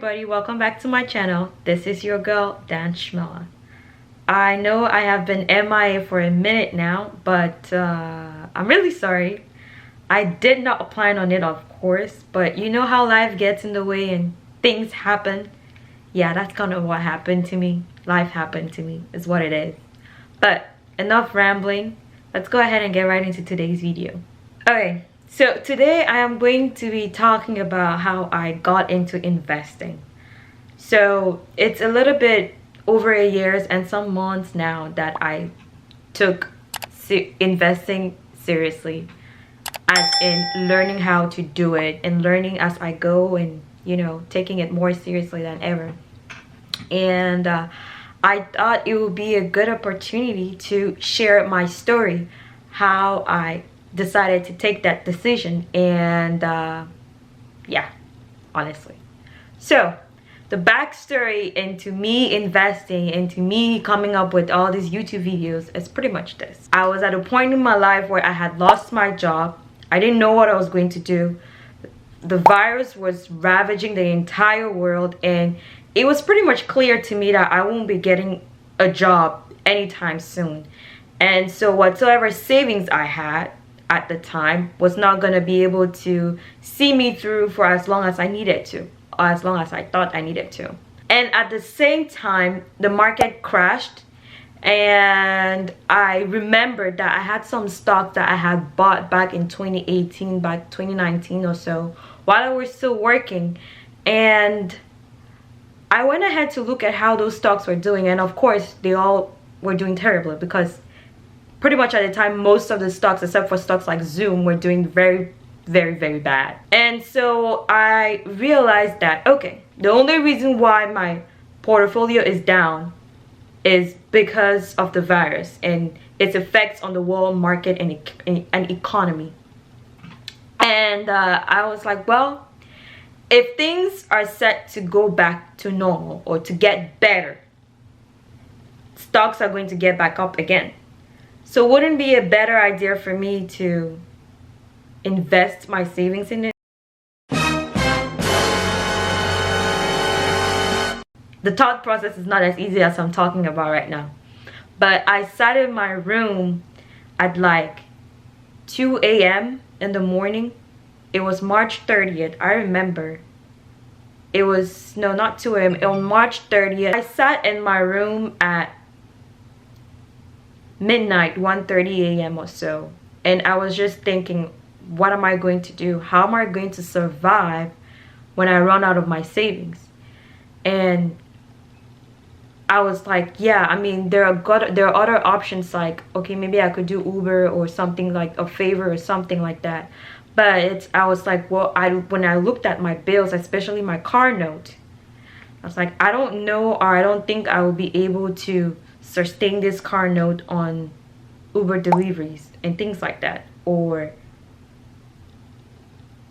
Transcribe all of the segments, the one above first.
everybody, welcome back to my channel. This is your girl Dan Schmella. I know I have been MIA for a minute now, but I'm really sorry. I did not plan on it, of course, but you know how life gets in the way and things happen. Yeah, that's kind of what happened to me. Life happened to me is what it is. But enough rambling. Let's go ahead and get right into today's video. Okay, so today I am going to be talking about how I got into investing. So it's a little bit over a year and some months now that I took investing seriously, as in learning how to do it and learning as I go, and you know, taking it more seriously than ever. And I thought it would be a good opportunity to share my story, how I decided to take that decision, and yeah, honestly. So the backstory into me investing, into me coming up with all these YouTube videos is pretty much this. I was at a point in my life where I had lost my job. I didn't know what I was going to do. The virus was ravaging the entire world, and it was pretty much clear to me that I won't be getting a job anytime soon. And so whatsoever savings I had at the time was not going to be able to see me through for as long as I needed to, or as long as I thought I needed to. And at the same time, the market crashed, and I remembered that I had some stocks that I had bought back in 2018, back 2019 or so, while I was still working. And I went ahead to look at how those stocks were doing, and of course they all were doing terribly, because pretty much at the time most of the stocks, except for stocks like Zoom, were doing very bad. And so I realized that, okay, the only reason why my portfolio is down is because of the virus and its effects on the world market and economy. And I was like, well, if things are set to go back to normal or to get better, stocks are going to get back up again. So wouldn't it be a better idea for me to invest my savings in it? The thought process is not as easy as I'm talking about right now. But I sat in my room at like 2 a.m. in the morning. It was March 30th. I remember. It was, no, not 2 a.m. On March 30th. I sat in my room at midnight, 1:30 a.m. or so, and I was just thinking, what am I going to do? How am I going to survive when I run out of my savings? And I was like, yeah, I mean, there are other options, like, okay, maybe I could do Uber or something, like a favor or something like that. But I was like, well, when I looked at my bills, especially my car note, I was like, I don't know, or I don't think I will be able to sustain this car note on Uber deliveries and things like that, or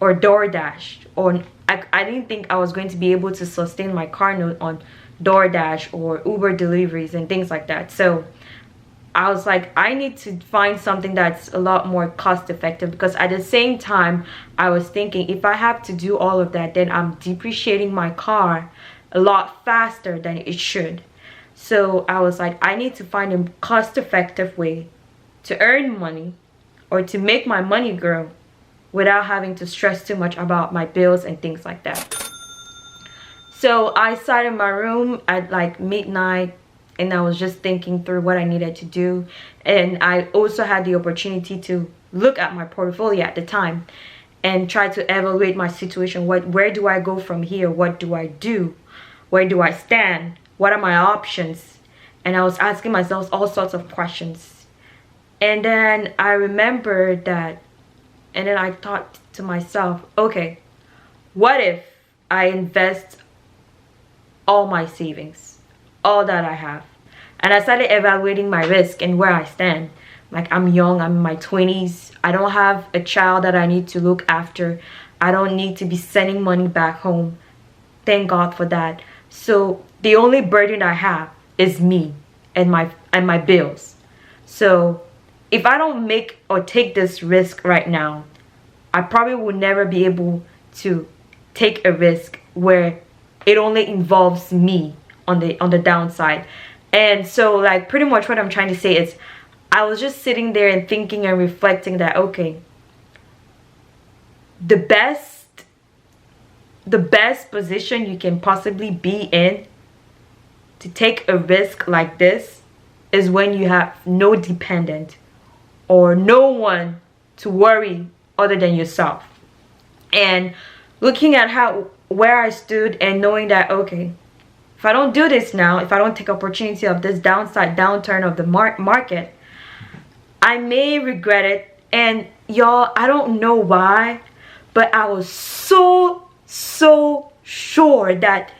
DoorDash, or I didn't think I was going to be able to sustain my car note on DoorDash or Uber deliveries and things like that. So I was like, I need to find something that's a lot more cost effective, because at the same time I was thinking, if I have to do all of that, then I'm depreciating my car a lot faster than it should. So I was like, I need to find a cost-effective way to earn money, or to make my money grow, without having to stress too much about my bills and things like that. So I sat in my room at like midnight, and I was just thinking through what I needed to do. And I also had the opportunity to look at my portfolio at the time and try to evaluate my situation. Where do I go from here? What do I do? Where do I stand? What are my options? And I was asking myself all sorts of questions. And then I remembered that, and then I thought to myself, okay, what if I invest all my savings, all that I have? And I started evaluating my risk and where I stand. Like, I'm young, I'm in my 20s. I don't have a child that I need to look after. I don't need to be sending money back home. Thank God for that. So the only burden I have is me and my bills. So if I don't make or take this risk right now, I probably will never be able to take a risk where it only involves me on the downside. And so like pretty much what I'm trying to say is, I was just sitting there and thinking and reflecting that, okay, the best position you can possibly be in to take a risk like this is when you have no dependent or no one to worry other than yourself. And looking at where I stood and knowing that, okay, if I don't do this now, if I don't take opportunity of this downturn of the market, I may regret it. And y'all, I don't know why, but I was so sure that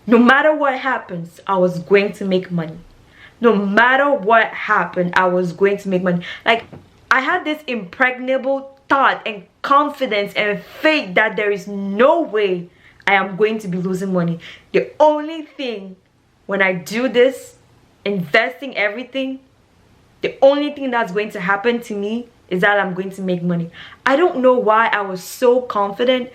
no matter what happens, I was going to make money. No matter what happened, I was going to make money. Like, I had this impregnable thought and confidence and faith that there is no way I am going to be losing money. The only thing, when I do this, investing everything, the only thing that's going to happen to me is that I'm going to make money. I don't know why I was so confident.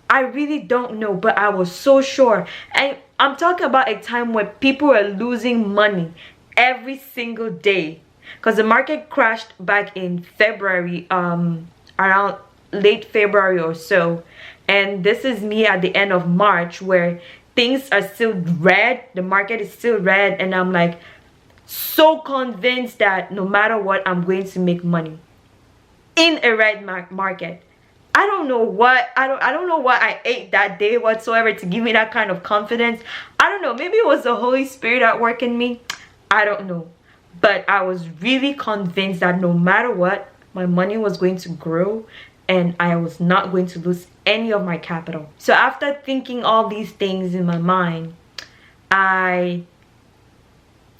I really don't know, but I was so sure. And I'm talking about a time when people were losing money every single day, because the market crashed back in February, around late February or so. And this is me at the end of March, where things are still red, the market is still red, and I'm like so convinced that no matter what, I'm going to make money in a red market. I don't know what I don't know what I ate that day whatsoever to give me that kind of confidence. I don't know, maybe it was the Holy Spirit at work in me. I don't know, but I was really convinced that no matter what, my money was going to grow and I was not going to lose any of my capital. So after thinking all these things in my mind, I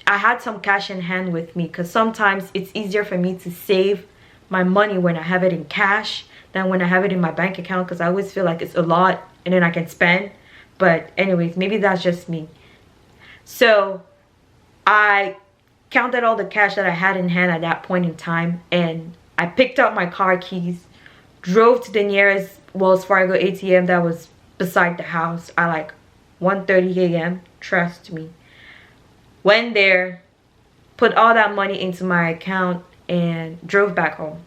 had some cash in hand with me, because sometimes it's easier for me to save my money when I have it in cash than when I have it in my bank account, because I always feel like it's a lot and then I can spend. But anyways, maybe that's just me. So I counted all the cash that I had in hand at that point in time, and I picked up my car keys, drove to the nearest Wells Fargo ATM that was beside the house at like 1:30 a.m. Trust me. Went there, put all that money into my account, and drove back home.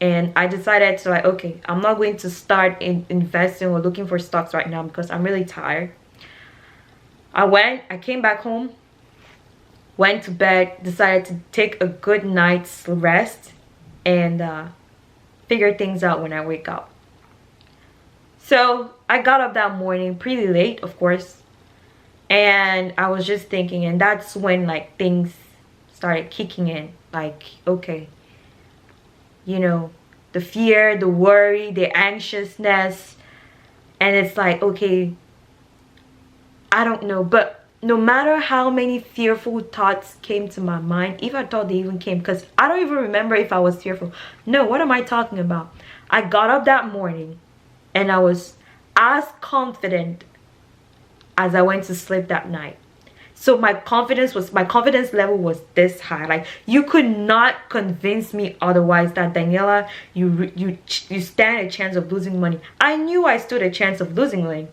And I decided to, like, okay, I'm not going to start investing or looking for stocks right now because I'm really tired. I came back home, went to bed, decided to take a good night's rest, and figure things out when I wake up. So I got up that morning pretty late, of course, and I was just thinking, and that's when like things started kicking in. Like, okay, you know, the fear, the worry, the anxiousness, and it's like, okay, I don't know. But no matter how many fearful thoughts came to my mind, if I thought they even came, because I don't even remember if I was fearful. No, what am I talking about? I got up that morning and I was as confident as I went to sleep that night. So my confidence level was this high. Like, you could not convince me otherwise that, Daniela, you stand a chance of losing money. I knew I stood a chance of losing money,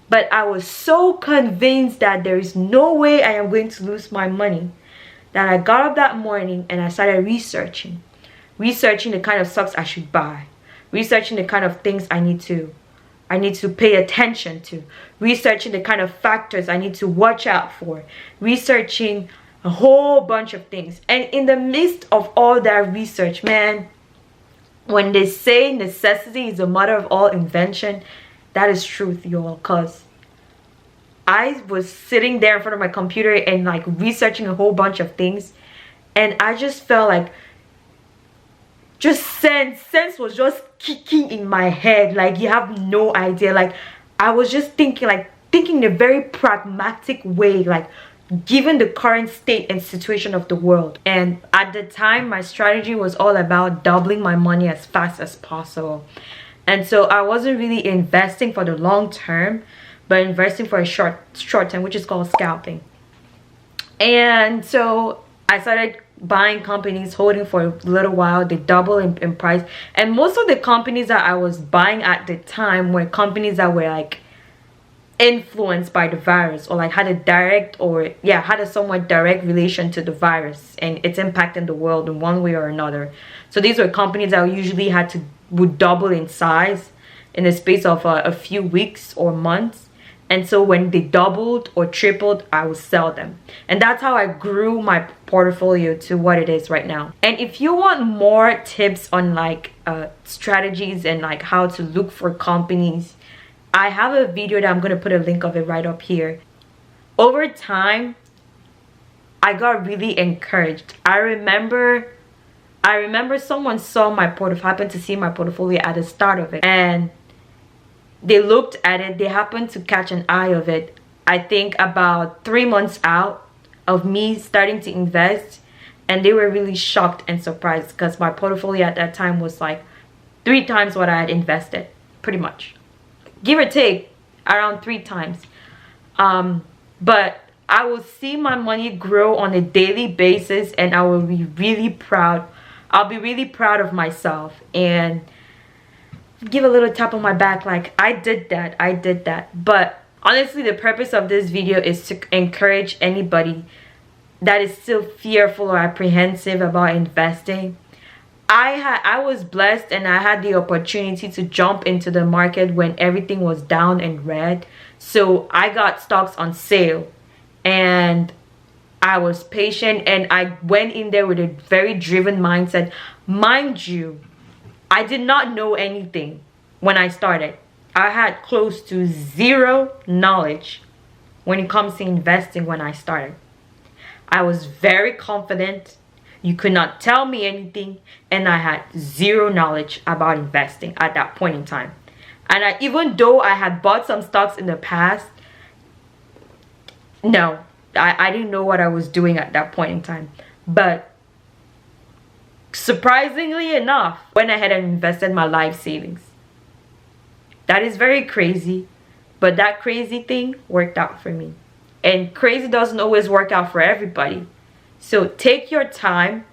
but I was so convinced that there is no way I am going to lose my money that I got up that morning and I started researching the kind of stocks I should buy, researching the kind of things I need to pay attention to, researching the kind of factors I need to watch out for, researching a whole bunch of things. And in the midst of all that research, man, when they say necessity is the mother of all invention, that is truth, y'all. Because I was sitting there in front of my computer and like researching a whole bunch of things, and I just felt like sense was just kicking in my head. Like, you have no idea. Like, I was just thinking in a very pragmatic way, like, given the current state and situation of the world. And at the time, my strategy was all about doubling my money as fast as possible. And so I wasn't really investing for the long term, but investing for a short term, which is called scalping. And so I started buying companies, holding for a little while. They double in price, and most of the companies that I was buying at the time were companies that were like influenced by the virus, or like had a direct, or yeah, had a somewhat direct relation to the virus and its impact in the world in one way or another. So these were companies that usually would double in size in the space of a few weeks or months. And so when they doubled or tripled, I would sell them. And that's how I grew my portfolio to what it is right now. And if you want more tips on like strategies and like how to look for companies, I have a video that I'm going to put a link of it right up here. Over time, I got really encouraged. I remember someone saw my portfolio, happened to see my portfolio at the start of it, and they looked at it. They happened to catch an eye of it, I think about 3 months out of me starting to invest, and they were really shocked and surprised because my portfolio at that time was like 3 times what I had invested, pretty much, give or take around 3 times. But I will see my money grow on a daily basis, and I will be really proud. I'll be really proud of myself and give a little tap on my back like I did that. But honestly, the purpose of this video is to encourage anybody that is still fearful or apprehensive about investing. I was blessed and I had the opportunity to jump into the market when everything was down and red. So I got stocks on sale and I was patient, and I went in there with a very driven mindset. Mind you, I did not know anything when I started. I had close to zero knowledge when it comes to investing when I started. I was very confident. You could not tell me anything, and I had zero knowledge about investing at that point in time. And even though I had bought some stocks in the past, no, I didn't know what I was doing at that point in time. But surprisingly enough, went ahead and invested my life savings. That is very crazy, but that crazy thing worked out for me. And crazy doesn't always work out for everybody. So take your time,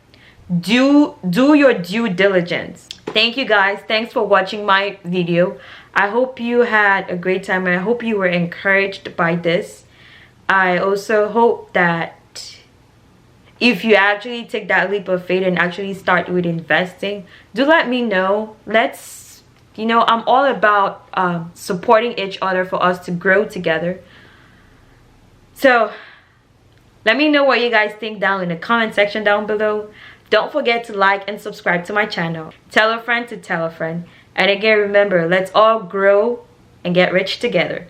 do your due diligence. Thank you guys. Thanks for watching my video. I hope you had a great time, and I hope you were encouraged by this. I also hope that if you actually take that leap of faith and actually start with investing, do let me know. Let's, I'm all about supporting each other for us to grow together. So let me know what you guys think down in the comment section down below. Don't forget to like and subscribe to my channel. Tell a friend to tell a friend. And again, remember, let's all grow and get rich together.